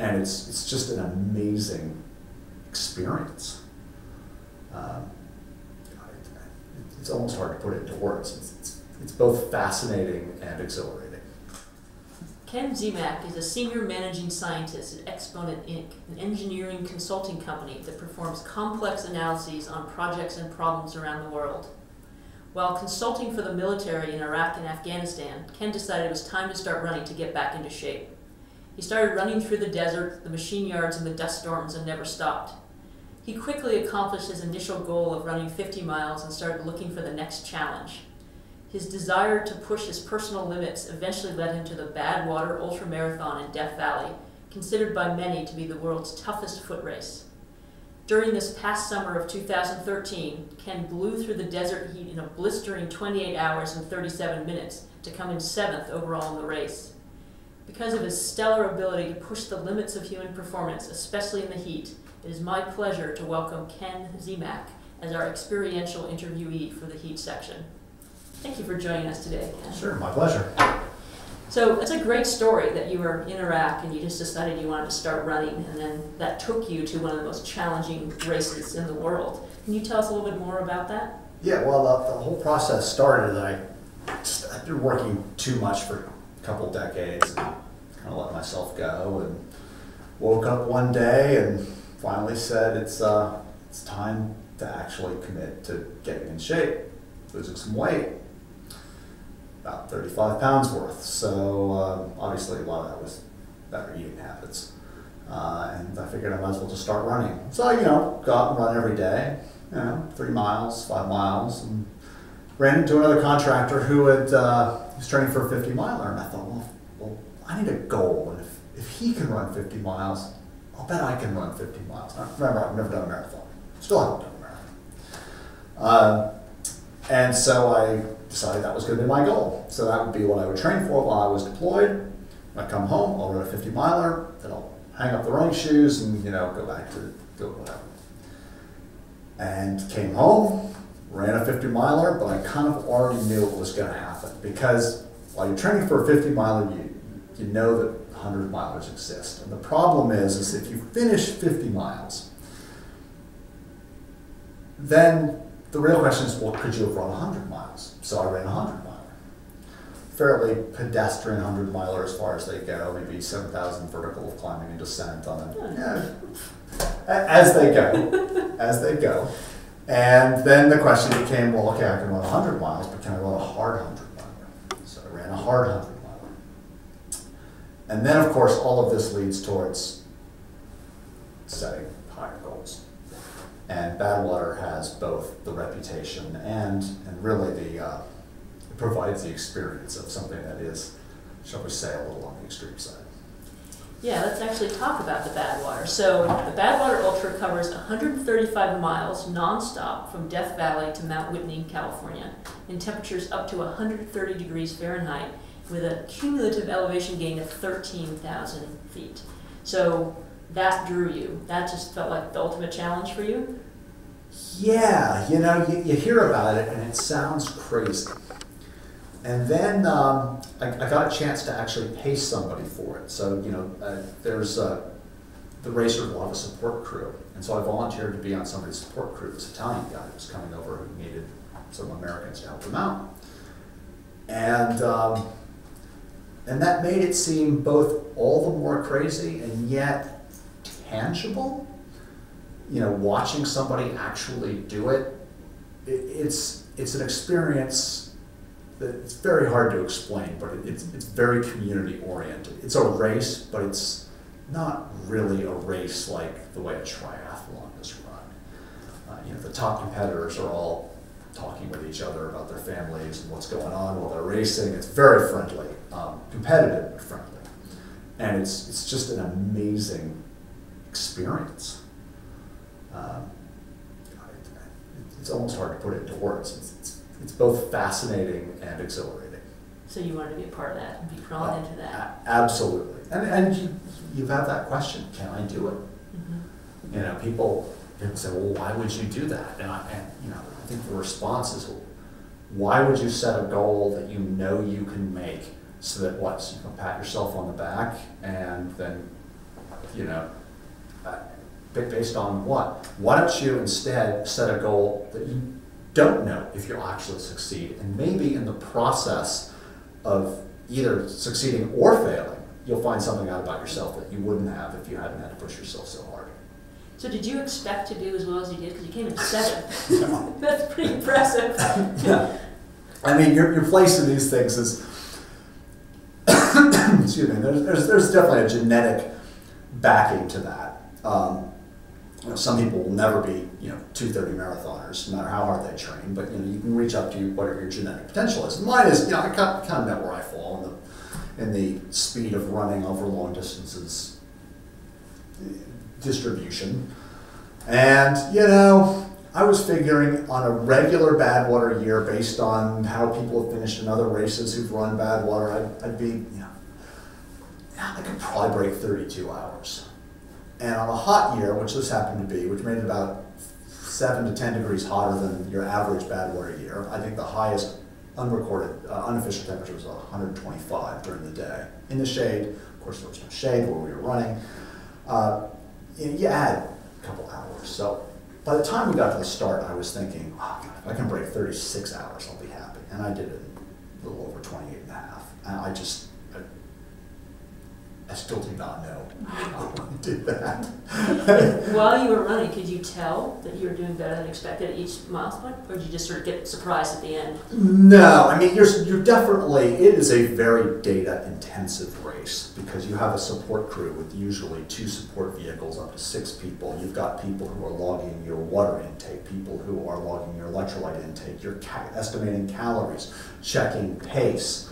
and it's just an amazing experience. It's almost hard to put it into words. It's both fascinating and exhilarating. Ken Zemach is a senior managing scientist at Exponent Inc., an engineering consulting company that performs complex analyses on projects and problems around the world. While consulting for the military in Iraq and Afghanistan, Ken decided it was time to start running to get back into shape. He started running through the desert, the machine yards, and the dust storms and never stopped. He quickly accomplished his initial goal of running 50 miles and started looking for the next challenge. His desire to push his personal limits eventually led him to the Badwater Ultramarathon in Death Valley, considered by many to be the world's toughest foot race. During this past summer of 2013, Ken blew through the desert heat in a blistering 28 hours and 37 minutes to come in 7th overall in the race. Because of his stellar ability to push the limits of human performance, especially in the heat, it is my pleasure to welcome Ken Zemach as our experiential interviewee for the heat section. Thank you for joining us today, Ken. Sure, my pleasure. So it's a great story that you were in Iraq and you just decided you wanted to start running, and then that took you to one of the most challenging races in the world. Can you tell us a little bit more about that? Yeah, well, the whole process started I'd been working too much for a couple decades and kind of let myself go, and woke up one day and finally said it's time to actually commit to getting in shape, losing some weight. About 35 pounds worth. So obviously a lot of that was better eating habits. And I figured I might as well just start running. So, go out and run every day, 3 miles, 5 miles, and ran into another contractor who was training for a 50 miler. And I thought, well, I need a goal. And if he can run 50 miles, I'll bet I can run 50 miles. Now, remember, I've never done a marathon. Still haven't done a marathon. And so I decided that was going to be my goal. So that would be what I would train for while I was deployed. When I come home, I'll run a 50 miler, then I'll hang up the running shoes and go back to doing whatever. And came home, ran a 50 miler, but I kind of already knew what was going to happen, because while you're training for a 50 miler, you know that 100 milers exist. And the problem is if you finish 50 miles, then the real question is, well, could you have run 100 miles? So I ran a 100 miler. Fairly pedestrian 100 miler as far as they go, maybe 7,000 vertical of climbing and descent on it. As they go. And then the question became, well, okay, I can run 100 miles, but can I run a hard 100 miler? So I ran a hard 100 miler. And then, of course, all of this leads towards setting higher goals. And Badwater has both the reputation and really it provides the experience of something that is, shall we say, a little on the extreme side. Yeah, let's actually talk about the Badwater. So the Badwater Ultra covers 135 miles nonstop from Death Valley to Mount Whitney, California, in temperatures up to 130 degrees Fahrenheit, with a cumulative elevation gain of 13,000 feet. So that drew you. That just felt like the ultimate challenge for you? Yeah, you hear about it and it sounds crazy. And then I got a chance to actually pay somebody for it. So, there's the racers will have a support crew. And so I volunteered to be on somebody's support crew, this Italian guy who was coming over who needed some Americans to help him out. And that made it seem both all the more crazy and yet tangible. Watching somebody actually do it, it's an experience that it's very hard to explain, but it's very community oriented. It's a race, but it's not really a race like the way a triathlon is run. The top competitors are all talking with each other about their families and what's going on while they're racing. It's very friendly, competitive but friendly, and it's just an amazing experience. It's almost hard to put it into words. It's both fascinating and exhilarating. So you wanted to be a part of that and be drawn into that. Absolutely. And you've had that question, can I do it? Mm-hmm. People say, well, why would you do that? And I think the response is, well, why would you set a goal that you know you can make so that so you can pat yourself on the back and then you know, based on what? Why don't you instead set a goal that you don't know if you'll actually succeed, and maybe in the process of either succeeding or failing, you'll find something out about yourself that you wouldn't have if you hadn't had to push yourself so hard. So did you expect to do as well as you did? Because you came in 7th. Yeah. That's pretty impressive. Yeah. I mean, your place in these things is, excuse me, there's definitely a genetic backing to that. You know, some people will never be, you know, 2:30 marathoners, no matter how hard they train, but, you know, you can reach up to whatever your genetic potential is. And mine is, you know, I kind of know where I fall in the speed of running over long distances distribution. And, you know, I was figuring on a regular Badwater year, based on how people have finished in other races who've run Badwater, I'd be, you know, I could probably break 32 hours. And on a hot year, which this happened to be, which made it about 7 to 10 degrees hotter than your average Badwater year, I think the highest unrecorded, unofficial temperature was 125 during the day. In the shade, of course there was no shade where we were running. You add a couple hours. So by the time we got to the start, I was thinking, oh, God, if I can break 36 hours, I'll be happy. And I did it in a little over 28 and a half. And I still do not know how I did that. While you were running, could you tell that you were doing better than expected at each milestone? Or did you just sort of get surprised at the end? No, I mean, you're definitely, it is a very data intensive race because you have a support crew with usually 2 support vehicles, up to 6 people. You've got people who are logging your water intake, people who are logging your electrolyte intake, you're estimating calories, checking pace,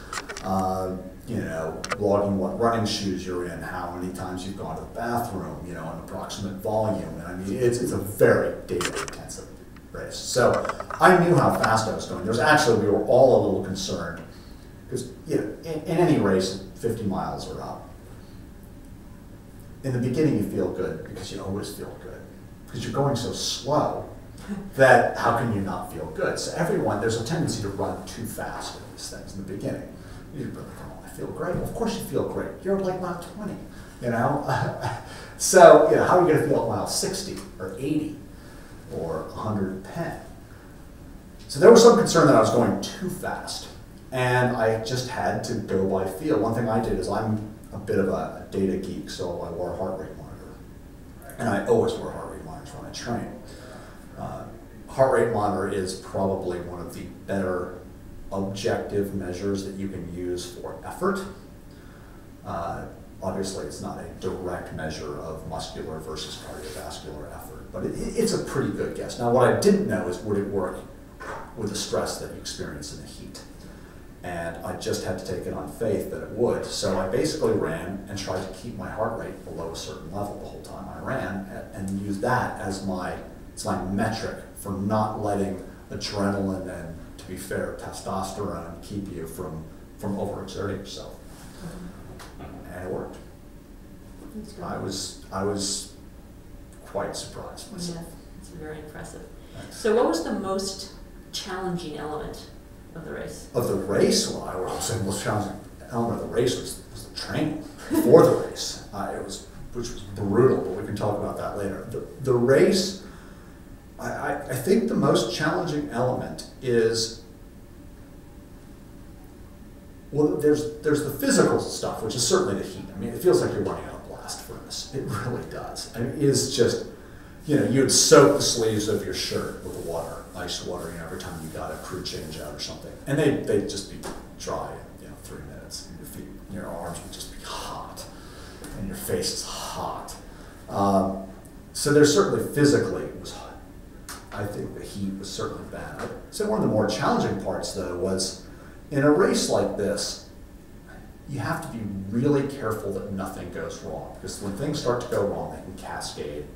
you know, logging what running shoes you're in, how many times you've gone to the bathroom, you know, an approximate volume. And I mean, it's a very data-intensive race. So I knew how fast I was going. We were all a little concerned because, you know, in any race, 50 miles or up, in the beginning you feel good because you always feel good because you're going so slow that how can you not feel good? So there's a tendency to run too fast in these things in the beginning. You're really, come on, I feel great. Well, of course you feel great. You're like mile 20, you know? So, you know, how are you going to feel at mile 60 or 80 or 110? So there was some concern that I was going too fast. And I just had to go by feel. One thing I did is I'm a bit of a data geek, so I wore a heart rate monitor. And I always wear heart rate monitors when I train. Heart rate monitor is probably one of the better objective measures that you can use for effort. Obviously, it's not a direct measure of muscular versus cardiovascular effort, but it's a pretty good guess. Now, what I didn't know is would it work with the stress that you experience in the heat? And I just had to take it on faith that it would. So I basically ran and tried to keep my heart rate below a certain level the whole time I ran, and used that as my metric for not letting adrenaline and, to be fair, testosterone keep you from overexerting yourself. And it worked. I was quite surprised myself. Yeah, it's very impressive. Thanks. So what was the most challenging element of the race? Of the race, well, I would say the most challenging element of the race was the training for the race. Which was brutal, but we can talk about that later. The race, I think the most challenging element is, well, there's the physical stuff, which is certainly the heat. I mean, it feels like you're running out of blast furnace. It really does. I mean, it is just, you know, you'd soak the sleeves of your shirt with water, ice water, you know, every time you got a crew change out or something. And they'd just be dry in, 3 minutes. And your feet, your arms would just be hot. And your face is hot. So there's certainly physically, it was hot. I think the heat was certainly bad. I'd say one of the more challenging parts, though, was in a race like this, you have to be really careful that nothing goes wrong. Because when things start to go wrong, they can cascade.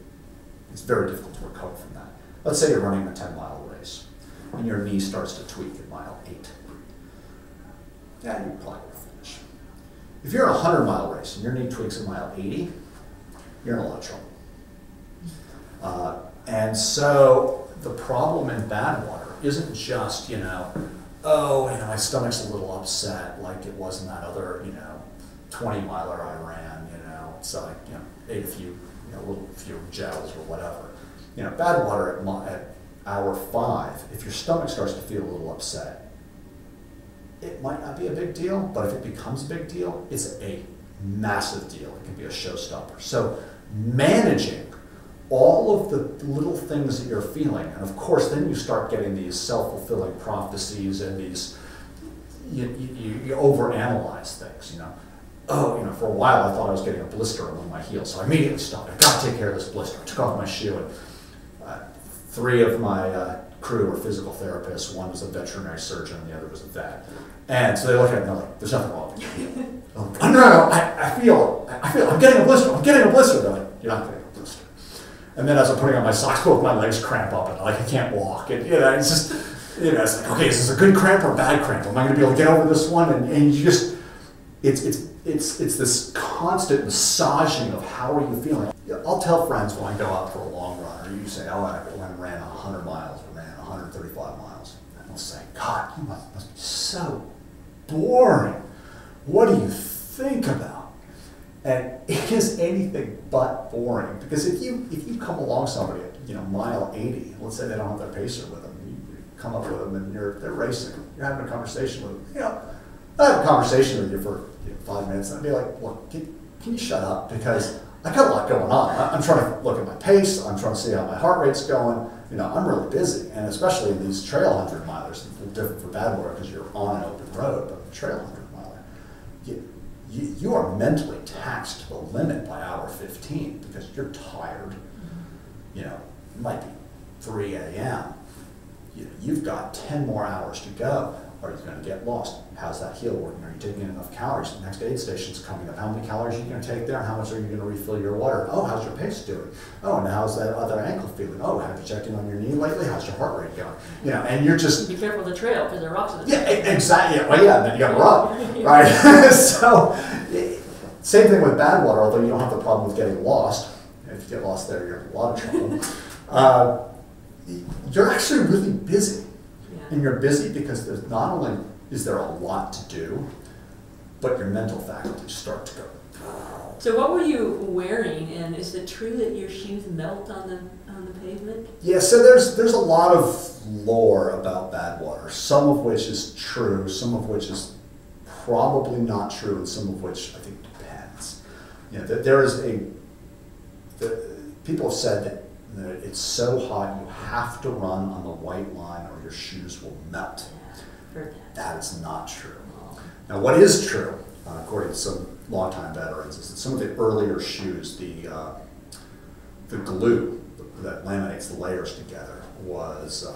It's very difficult to recover from that. Let's say you're running a 10-mile race, and your knee starts to tweak at mile 8. Yeah, you probably will finish. If you're in a 100-mile race and your knee tweaks at mile 80, you're in a lot of trouble. And so the problem in Badwater isn't just, my stomach's a little upset like it was in that other, 20-miler I ran, It's like, ate a few, little few gels or whatever. Bad water at hour 5, if your stomach starts to feel a little upset, it might not be a big deal, but if it becomes a big deal, it's a massive deal. It can be a showstopper. So managing all of the little things that you're feeling, and of course then you start getting these self-fulfilling prophecies and these, you overanalyze things, for a while I thought I was getting a blister on one of my heels, so I immediately stopped. I've got to take care of this blister. I took off my shoe, and 3 of my crew were physical therapists. One was a veterinary surgeon, and the other was a vet. And so they look at me and they're like, there's nothing wrong with your heel. I'm like, no, I feel, I'm getting a blister. They're like, you're not getting a blister. And then as I'm putting on my socks, both my legs cramp up, and I can't walk. And, it's just, it's like, okay, is this a good cramp or a bad cramp? Am I going to be able to get over this one? And you just, it's this constant massaging of how are you feeling. I'll tell friends when I go out for a long run, or you say, oh, I ran 100 miles, or ran 135 miles. And they'll say, God, you must be so boring. What do you think about? And it is anything but boring, because if you come along somebody at mile 80, let's say they don't have their pacer with them, you come up with them and they're racing, you're having a conversation with them. I have a conversation with you for 5 minutes, and I'd be like, look, can you shut up? Because I got a lot going on. I'm trying to look at my pace. I'm trying to see how my heart rate's going. I'm really busy, and especially in these trail 100 milers, it's a little different for bad water because you're on an open road, but the trail 100 miler, you are mentally taxed to the limit by hour 15 because you're tired. It might be 3 a.m. You've got 10 more hours to go. Are you going to get lost? How's that heel working? Are you taking in enough calories? The next aid station's coming up. How many calories are you going to take there? How much are you going to refill your water? Oh, how's your pace doing? Oh, and how's that other ankle feeling? Oh, have you checked in on your knee lately? How's your heart rate going? And you're just... Be careful of the trail, because there are rocks in the trail. Yeah, exactly. Well, yeah, and then you got to run, right? So, same thing with bad water, although you don't have the problem with getting lost. If you get lost there, you're in a lot of trouble. You're actually really busy. And you're busy because there's not only is there a lot to do, but your mental faculties start to go. So what were you wearing, and is it true that your shoes melt on the pavement? Yeah, so there's a lot of lore about bad water, some of which is true, some of which is probably not true, and some of which I think depends. There is people have said that it's so hot you have to run on the white line or your shoes will melt. That is not true. Now what is true, according to some longtime veterans, is that some of the earlier shoes, the glue that laminates the layers together was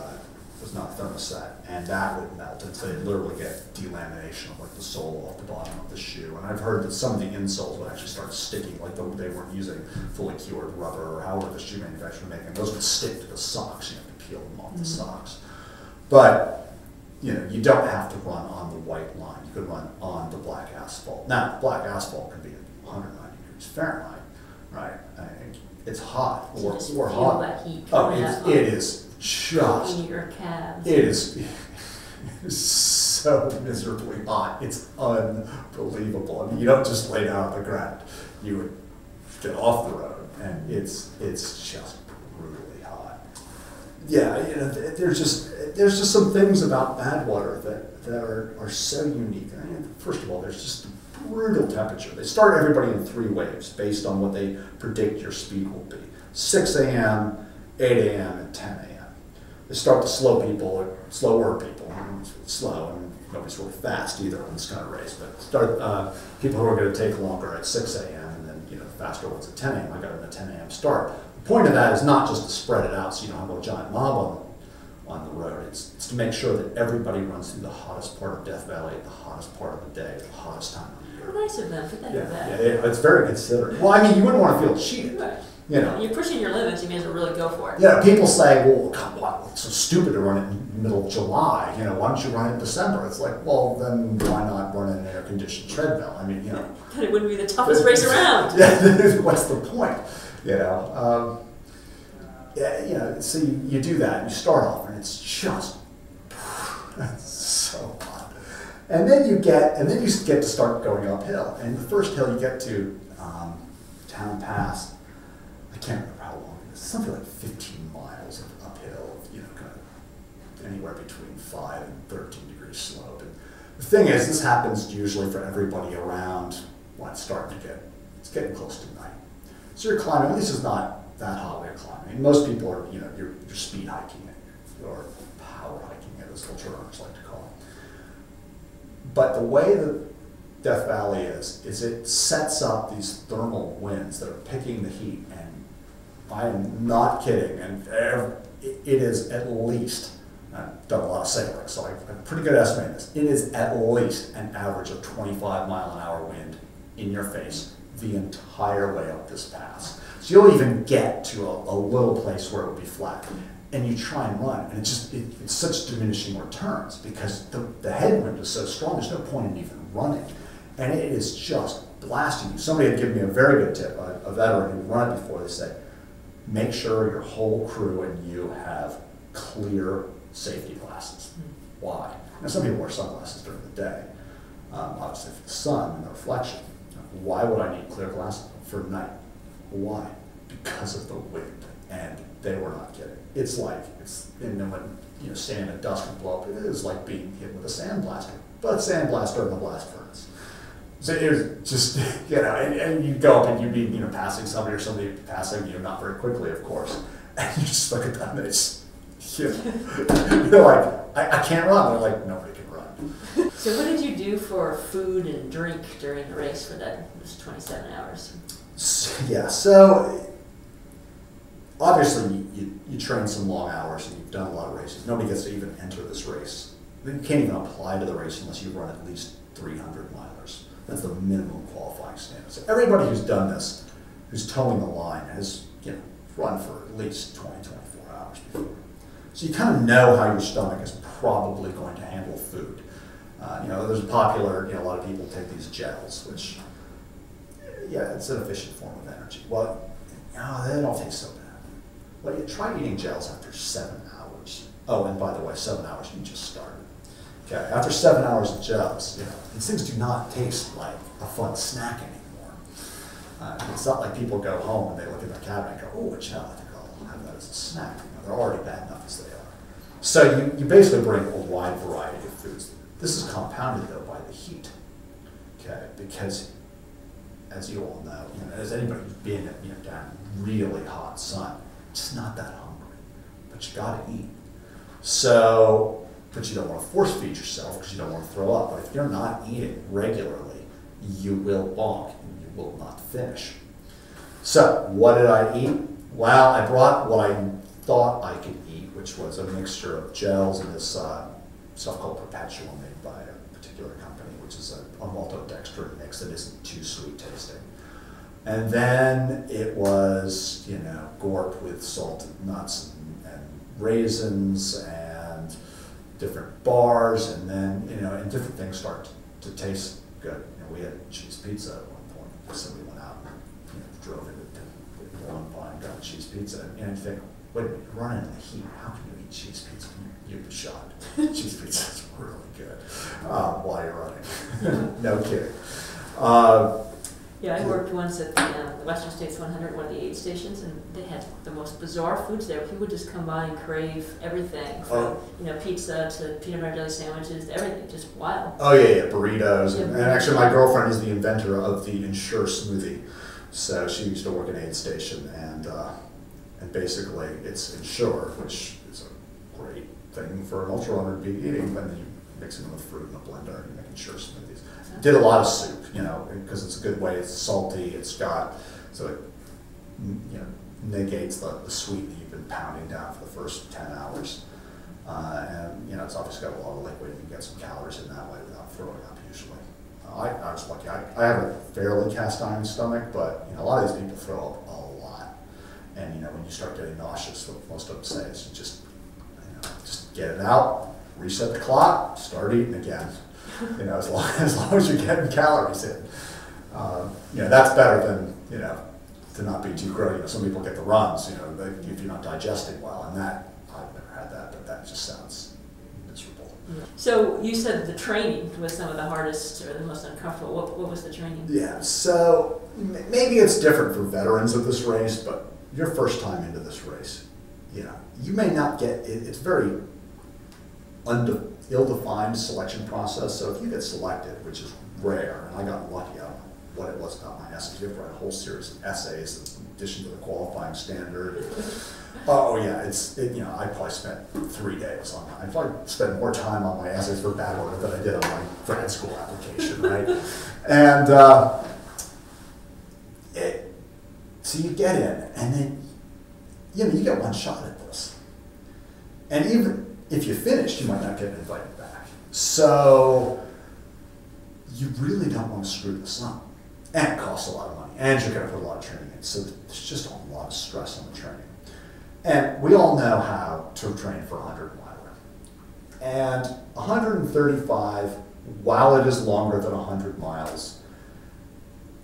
not thermoset, and that would melt, and so they literally get delamination of the sole off the bottom of the shoe. And I've heard that some of the insoles would actually start sticking, like they weren't using fully cured rubber or however the shoe manufacturer would make them. Those would stick to the socks. You have to peel them off the socks. But you don't have to run on the white line. You could run on the black asphalt. Now, black asphalt can be at 190 degrees Fahrenheit, right? It's hot or hot. That heat it is just in your calves. It is so miserably hot. It's unbelievable. I mean, you don't just lay down on the ground. You would get off the road, and it's just brutally hot. Yeah, there's just some things about bad water that are so unique. I mean, first of all, there's just brutal temperature. They start everybody in 3 waves based on what they predict your speed will be. 6 a.m., 8 a.m., and 10 a.m. They start the slower people, slow, and nobody's really fast either in this kind of race, but start people who are going to take longer at 6 a.m. and then the faster ones at 10 a.m. I got them at 10 a.m. start. The point of that is not just to spread it out so you don't have a giant mob on the road. It's to make sure that everybody runs through the hottest part of Death Valley at the hottest part of the day, the hottest time of the year. Nice of them, but yeah, it's very considerate. Well, I mean, you wouldn't want to feel cheated. Right. You're pushing your limits, you may as well really go for it. Yeah, people say, well, come on, it's so stupid to run it in the middle of July. Why don't you run it in December? It's like, well, then why not run an air-conditioned treadmill? I mean, It wouldn't be the toughest race around. Yeah, what's the point? So you do that, and you start off, and it's just so hot. And then you get to start going uphill. And the first hill you get to town pass. I can't remember how long it is. Something like 15 miles of uphill, kind of anywhere between 5 and 13 degree slope. And the thing is, this happens usually for everybody around when it's starting to it's getting close to night. So you're climbing, at least it's not that hot way of climbing. Most people are, you're speed hiking it, or power hiking it, as ultra runners like to call it. But the way that Death Valley is it sets up these thermal winds that are picking the heat, and I am not kidding, and it is at least, I've done a lot of sailing, so I'm pretty good at estimating this, it is at least an average of 25-mile-an-hour wind in your face the entire way up this pass. So you'll even get to a little place where it would be flat, and you try and run, and it's such diminishing returns because the headwind is so strong, there's no point in even running. And it is just blasting you. Somebody had given me a very good tip, a veteran who'd run it before. They said, make sure your whole crew and you have clear safety glasses. Why? Now, some people wear sunglasses during the day, obviously for the sun and the reflection. Why would I need clear glasses for night? Why? Because of the wind. And they were not kidding. It's like, and then when sand and dust would blow up, it is like being hit with a sandblaster, but sandblaster in the blast furnace. So it was just, and you go up and you'd be, passing somebody or somebody passing you, not very quickly, of course, and you just look at them and it's, you're like, I can't run. They're like, nobody can run. So what did you do for food and drink during the race for those 27 hours? So obviously you train some long hours and you've done a lot of races. Nobody gets to even enter this race. You can't even apply to the race unless you run at least 300 milers. That's the minimum qualifying standard. So everybody who's done this, who's towing the line, has run for at least 20, 24 hours before. So you kind of know how your stomach is probably going to handle food. There's a popular, a lot of people take these gels, which, it's an efficient form of energy. Well, they don't taste so bad. Well, you try eating gels after 7 hours. Oh, and by the way, 7 hours, you just started. Okay, after 7 hours of gels, these things do not taste like a fun snack anymore. It's not like people go home and they look at their cabinet and go, oh, a gel, I think I'll have that as a snack. They're already bad enough as they are. So you basically bring a wide variety of foods. This is compounded, though, by the heat. Okay, because as you all know, as anybody who's been down really hot sun, just not that hungry, but you got to eat. So, but you don't want to force feed yourself because you don't want to throw up. But if you're not eating regularly, you will bonk and you will not finish. So, what did I eat? Well, I brought what I thought I could eat, which was a mixture of gels and this stuff called Perpetual made by a particular company, which is a maltodextrin mix that isn't too sweet tasting. And then it was, gorped with salted nuts and raisins and different bars, and then, and different things start to taste good. We had cheese pizza at one point, so we went out and drove into Long Pine, got cheese pizza, and you think, wait, you're running in the heat, how can you eat cheese pizza? You'd be shot. Cheese pizza is really good while you're running. No kidding. I worked once at the Western States 100, one of the aid stations, and they had the most bizarre foods there. People would just come by and crave everything from pizza to peanut butter jelly sandwiches, everything, just wild. Oh yeah, burritos. And actually my girlfriend is the inventor of the Ensure smoothie. So she used to work at an aid station, and basically it's Ensure, which is a great thing for an ultra runner to be eating, and then you mix it with fruit in a blender and you make Ensure smoothies. Did a lot of soup, because it's a good way. It's salty. It's got, so it negates the sweet that you've been pounding down for the first 10 hours. And it's obviously got a lot of liquid. You can get some calories in that way without throwing up usually. I was lucky. I have a fairly cast iron stomach, but a lot of these people throw up a lot. And when you start getting nauseous, what most of them say is you just get it out, reset the clock, start eating again. As long as you're getting calories in. That's better than, to not be too gross. Some people get the runs, if you're not digesting well, and that, I've never had that, but that just sounds miserable. So you said the training was some of the hardest or the most uncomfortable. What was the training? Yeah, so maybe it's different for veterans of this race, but your first time into this race, you may not get, it's very ill-defined selection process. So if you get selected, which is rare, and I got lucky, I don't know what it was about my essays. You have to write a whole series of essays in addition to the qualifying standard. Oh yeah, I probably spent 3 days on that. I probably spent more time on my essays for bad order than I did on my grad school application, right? And so you get in, and then you get one shot at this. And even if you finished, you might not get invited back. So you really don't want to screw this up. And it costs a lot of money, and you're going to put a lot of training in. So there's just a lot of stress on the training. And we all know how to train for 100 miler. And 135, while it is longer than 100 miles,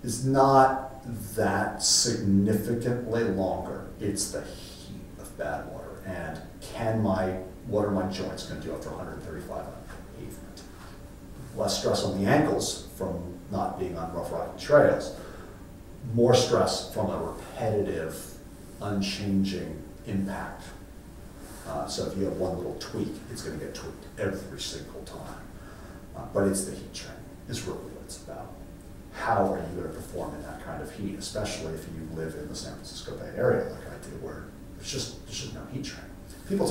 is not that significantly longer. It's the heat of bad water. And what are my joints going to do after 135 on pavement? Less stress on the ankles from not being on rough rocky trails. More stress from a repetitive, unchanging impact. So if you have one little tweak, it's going to get tweaked every single time. But it's the heat training is really what it's about. How are you going to perform in that kind of heat, especially if you live in the San Francisco Bay Area like I do, where there's just no heat training. People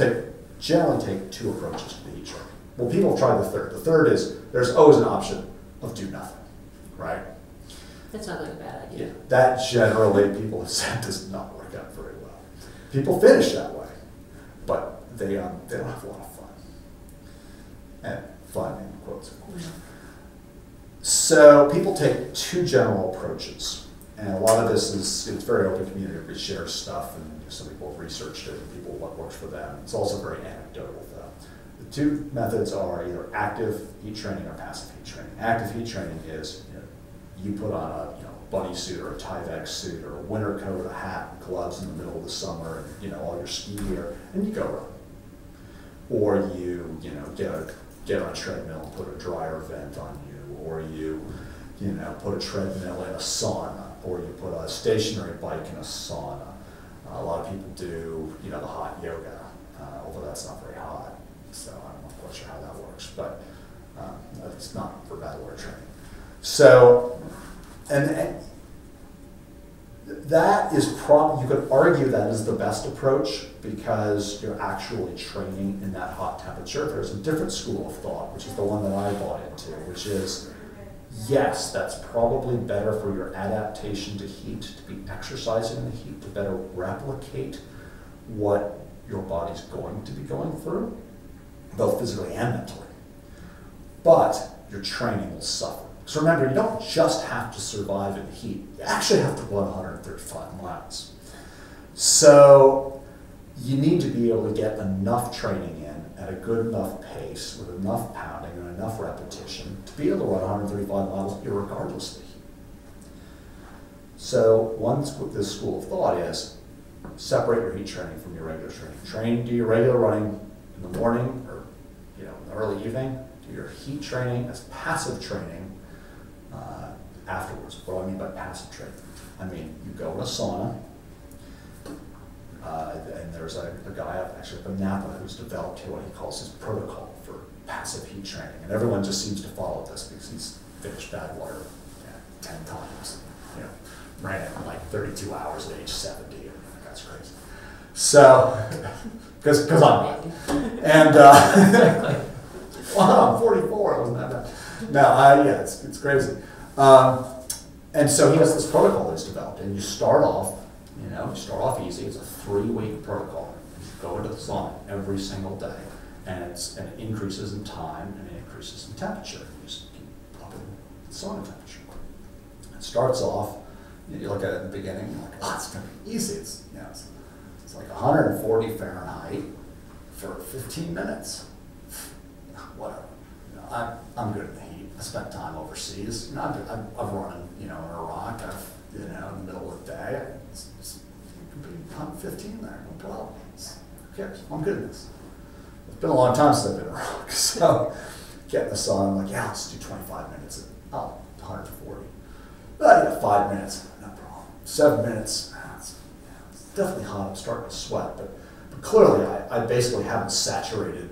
generally take two approaches to the heat training. Well, people have tried the third. The third is there's always an option of do nothing, right? That sounds like a bad idea. Yeah, that generally people have said does not work out very well. People finish that way, but they don't have a lot of fun. And fun in quotes, of course. So people take two general approaches, and a lot of this it's very open community. Everybody shares stuff, and some people have researched it, and people what works for them. It's also very anecdotal, though. The two methods are either active heat training or passive heat training. Active heat training is you put on a bunny suit or a Tyvek suit or a winter coat, a hat, gloves in the middle of the summer, and all your ski gear, and you go run. Or you get on a treadmill and put a dryer vent on you, or you put a treadmill in a sauna, or you put a stationary bike in a sauna. A lot of people do the hot yoga, although that's not very hot, so I'm not quite sure how that works, but it's not for battle water training. So, and that is probably, you could argue that is the best approach because you're actually training in that hot temperature. There's a different school of thought, which is the one that I bought into, which is, yes, that's probably better for your adaptation to heat, to be exercising in the heat, to better replicate what your body's going to be going through, both physically and mentally. But your training will suffer. So remember, you don't just have to survive in the heat. You actually have to run 135 miles. So you need to be able to get enough training in at a good enough pace with enough pounding and enough repetition to be able to run 135 miles irregardless of the heat. So this school of thought is separate your heat training from your regular training. Do your regular running in the morning or in the early evening. Do your heat training as passive training afterwards. What do I mean by passive training? I mean, you go in a sauna, and there's a guy actually up in Napa who's developed what he calls his protocol for passive heat training. And everyone just seems to follow this because he's finished bad water 10 times. Ran it in like 32 hours at age 70. I mean, that's crazy. So, because I'm not. And, well, I'm 44, it wasn't that bad. No, it's crazy. And so he has this protocol that's developed, and you start off easy. It's a 3-week protocol. You go into the sauna every single day, and it increases in time and it increases in temperature. You just keep upping the sauna temperature. It starts off. You look at it in the beginning, you're like, oh, it's going to be easy. It's like 140 Fahrenheit for 15 minutes. Whatever. I'm good at the heat. I spent time overseas. I've run, in Iraq. In the middle of the day. It could be 115 there, no problem. Who cares? I'm good at this. been a long time since I've been in Iraq, so getting the sun, I'm like, yeah, let's do 25 minutes. Oh, 140. Yeah, 5 minutes, no problem. 7 minutes, it's definitely hot. I'm starting to sweat, but clearly I basically haven't saturated,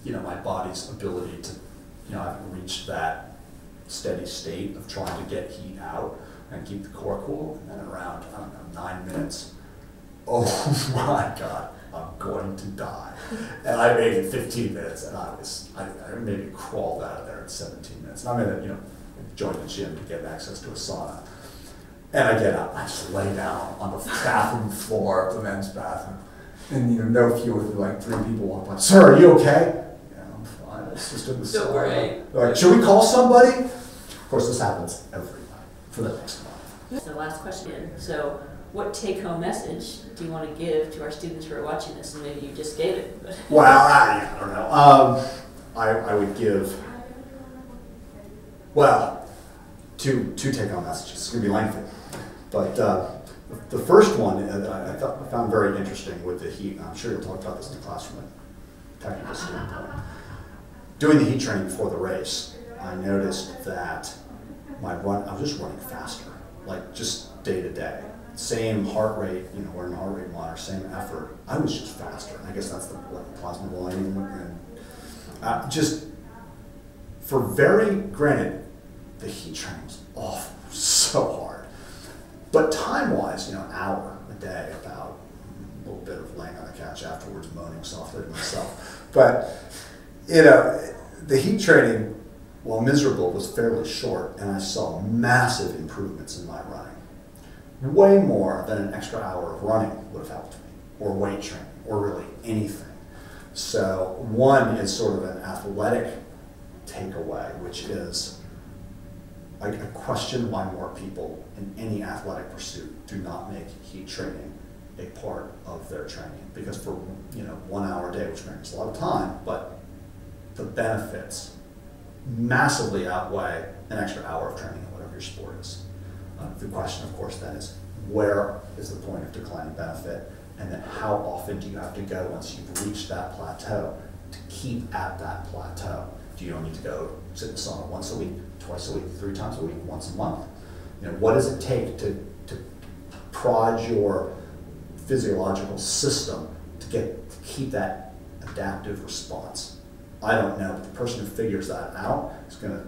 my body's ability to, I haven't reached that steady state of trying to get heat out and keep the core cool. And then around, 9 minutes, oh my God, I'm going to die. And I made it 15 minutes, and I maybe crawled out of there in 17 minutes. And I'm in a, joined the gym to get access to a sauna. And I get up, I just lay down on the bathroom floor of the men's bathroom. And no fewer than like 3 people walk by. Sir, are you okay? Yeah, I'm fine. It's just in the sauna. Don't worry. They're like, should we call somebody? Of course, this happens every night for the next month. So last question. So what take-home message do you want to give to our students who are watching this? And maybe you just gave it. But Well, I don't know. I would give, two take-home messages. It's going to be lengthy. But the first one that I found very interesting with the heat, and I'm sure you'll talk about this in the class from a technical standpoint. Doing the heat training before the race, I noticed that I was just running faster, like just day to day. Same heart rate, wearing a heart rate monitor, same effort. I was just faster. And I guess that's the plasma volume. And just granted, the heat training was awful, so hard. But time-wise, an hour a day, about a little bit of laying on the couch afterwards, moaning softly to myself. But, the heat training, while miserable, was fairly short, and I saw massive improvements in my running. Way more than an extra hour of running would have helped me, or weight training, or really anything. So one is sort of an athletic takeaway, which is I question why more people in any athletic pursuit do not make heat training a part of their training. Because for 1 hour a day, which is a lot of time, but the benefits massively outweigh an extra hour of training in whatever your sport is. The question, of course, then is where is the point of declining benefit, and then how often do you have to go once you've reached that plateau to keep at that plateau? Do you need to go sit in the sauna once a week, twice a week, 3 times a week, once a month? What does it take to prod your physiological system to keep that adaptive response? I don't know, but the person who figures that out is going to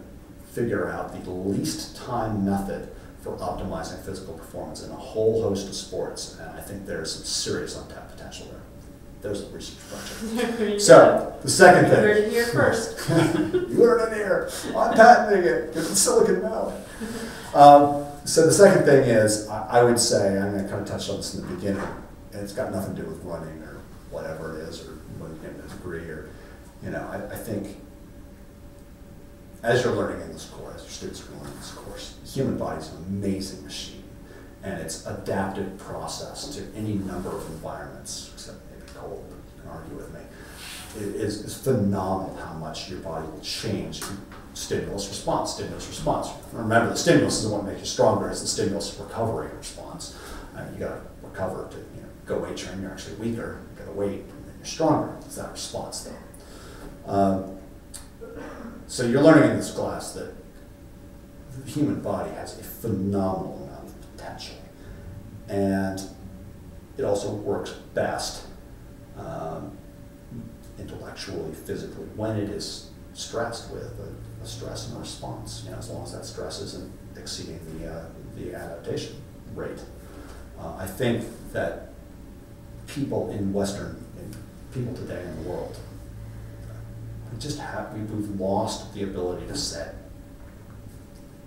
figure out the least time method for optimizing physical performance in a whole host of sports, and I think there's some serious untapped potential there. There's a research project. So, the second thing. You heard it here first. You heard it here. I'm patenting it. It's in Silicon Valley. So the second thing is, I would say, I'm going to kind of touch on this in the beginning, and it's got nothing to do with running or whatever it is, or getting a degree, or, I think as you're learning in this course, as your students are learning in this course, the human body is an amazing machine, and its adaptive process to any number of environments, except maybe cold, but you can argue with me, is phenomenal how much your body will change to stimulus response. Remember, the stimulus isn't what makes you stronger, it's the stimulus recovery response. You got to recover to go weight train, you're actually weaker, you got to wait, and then you're stronger. It's that response though. So you're learning in this class that the human body has a phenomenal amount of potential, and it also works best intellectually, physically, when it is stressed with a stress and a response, as long as that stress isn't exceeding the adaptation rate. I think that people today in the world, we've lost the ability to set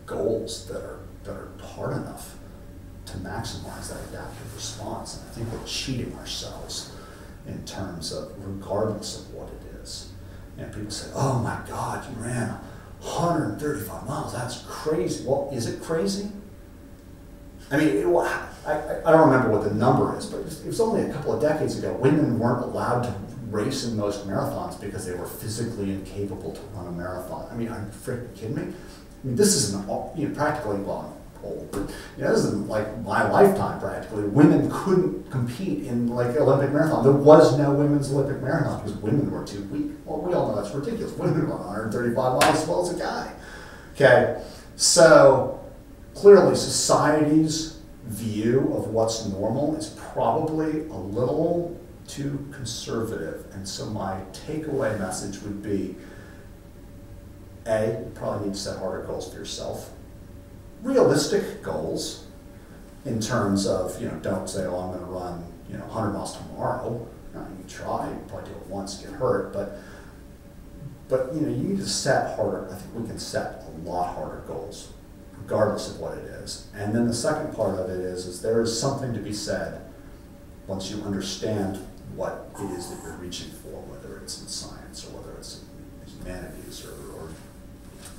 goals that are hard enough to maximize that adaptive response. And I think we're cheating ourselves in terms of, regardless of what it is. People say, oh my God, you ran 135 miles, that's crazy. Well, is it crazy? I mean, I don't remember what the number is, but it was only a couple of decades ago. Women weren't allowed to race in most marathons because they were physically incapable to run a marathon. I mean, are you freaking kidding me? I mean, this is practically, well, old, but this is like my lifetime practically. Women couldn't compete in like Olympic marathon. There was no women's Olympic marathon because women were too weak. Well, we all know that's ridiculous. Women run 135 miles as well as a guy. Okay, so clearly society's view of what's normal is probably a little too conservative, and so my takeaway message would be, A, you probably need to set harder goals for yourself. Realistic goals in terms of, don't say, oh, I'm going to run, 100 miles tomorrow. No, you try, you probably do it once, get hurt, but you need to set harder. I think we can set a lot harder goals, regardless of what it is. And then the second part of it is there is something to be said once you understand what it is that you're reaching for, whether it's in science or whether it's in humanities or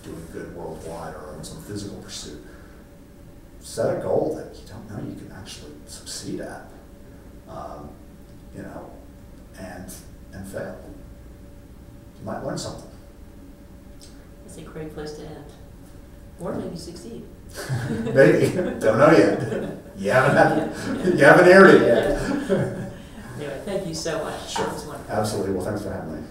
doing good worldwide or in some physical pursuit. Set a goal that you don't know you can actually succeed at, and fail. You might learn something. That's a great place to end. Or maybe succeed. Maybe. Don't know yet. You haven't aired it yet. Anyway, thank you so much. Sure. That was wonderful. Absolutely. Well, thanks for having me.